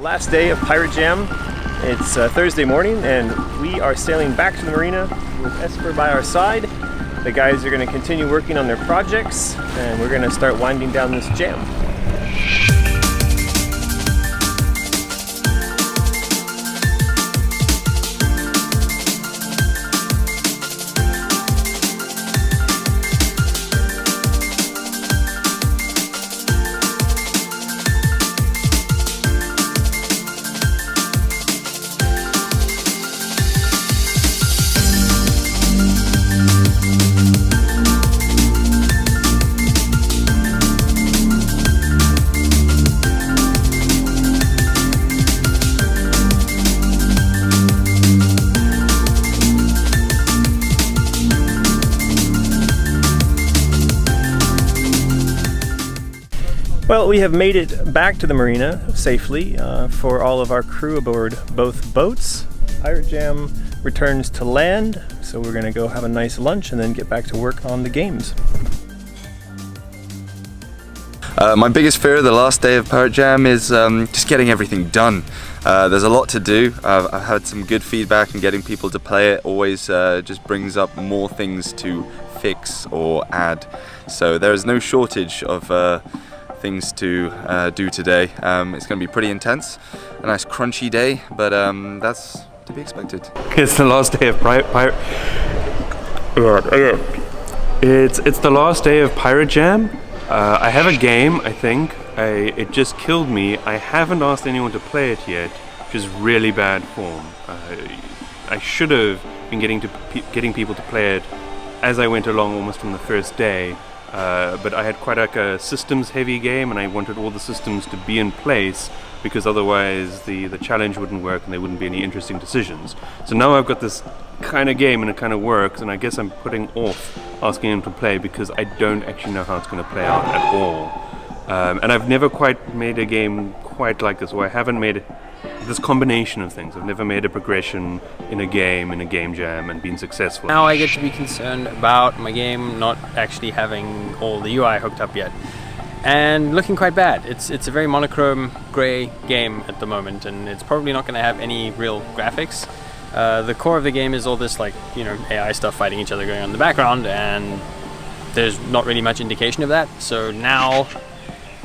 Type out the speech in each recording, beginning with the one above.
last day of Pirate Jam. It's Thursday morning and we are sailing back to the marina with Esper by our side. The guys are going to continue working on their projects and we're going to start winding down this jam. Well, we have made it back to the marina safely for all of our crew aboard both boats. Pirate Jam returns to land, so we're going to go have a nice lunch and then get back to work on the games. My biggest fear of the last day of Pirate Jam is just getting everything done. There's a lot to do. I've had some good feedback, and getting people to play it always just brings up more things to fix or add. So there is no shortage of things to do today. It's going to be pretty intense, a nice crunchy day, but that's to be expected. It's the last day of It's the last day of Pirate Jam. I have a game, I think. It just killed me. I haven't asked anyone to play it yet, which is really bad form. I should have been getting people to play it as I went along almost from the first day. But I had quite like a systems heavy game and I wanted all the systems to be in place because otherwise the challenge wouldn't work and there wouldn't be any interesting decisions. So now I've got this kind of game and it kind of works, and I guess I'm putting off asking him to play because I don't actually know how it's going to play out at all. And I've never quite made a game quite like this, or I haven't made this combination of things. I've never made a progression in a game jam and been successful. Now I get to be concerned about my game not actually having all the UI hooked up yet and looking quite bad. It's a very monochrome grey game at the moment, and it's probably not going to have any real graphics. The core of the game is all this AI stuff fighting each other going on in the background, and there's not really much indication of that. So now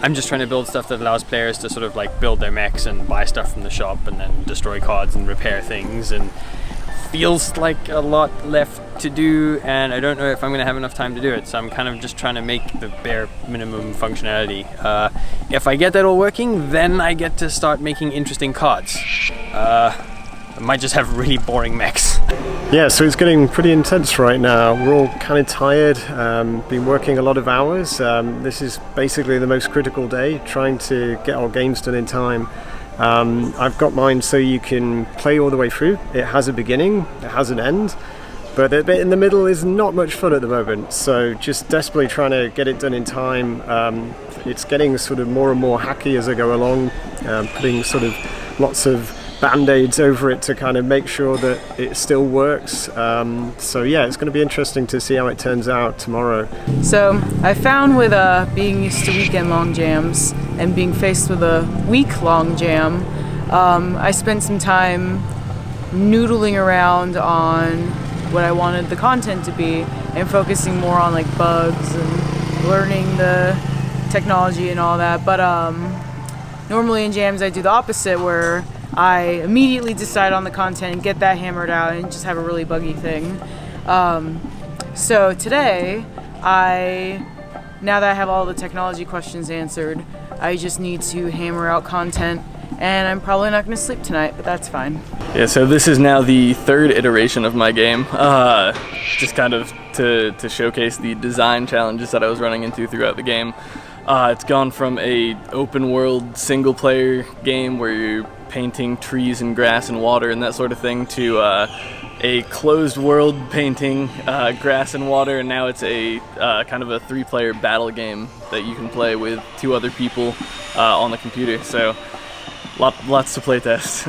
I'm just trying to build stuff that allows players to sort of like build their mechs and buy stuff from the shop and then destroy cards and repair things, and feels like a lot left to do, and I don't know if I'm going to have enough time to do it, so I'm kind of just trying to make the bare minimum functionality. If I get that all working, then I get to start making interesting cards. I might just have really boring mechs. Yeah, so it's getting pretty intense right now. We're all kind of tired, been working a lot of hours. This is basically the most critical day, trying to get our games done in time. I've got mine so you can play all the way through. It has a beginning, it has an end, but the bit in the middle is not much fun at the moment, so just desperately trying to get it done in time. It's getting sort of more and more hacky as I go along, putting sort of lots of band-aids over it to kind of make sure that it still works. So yeah, it's going to be interesting to see how it turns out tomorrow. So I found with being used to weekend-long jams and being faced with a week-long jam, I spent some time noodling around on what I wanted the content to be and focusing more on like bugs and learning the technology and all that. But normally in jams I do the opposite, where I immediately decide on the content and get that hammered out and just have a really buggy thing. So today, now that I have all the technology questions answered, I just need to hammer out content, and I'm probably not going to sleep tonight, but that's fine. Yeah, so this is now the third iteration of my game, just kind of to showcase the design challenges that I was running into throughout the game. It's gone from a open world single player game where you're painting trees and grass and water and that sort of thing to a closed world painting grass and water, and now it's a kind of a 3-player battle game that you can play with 2 other people on the computer, so lots to play test.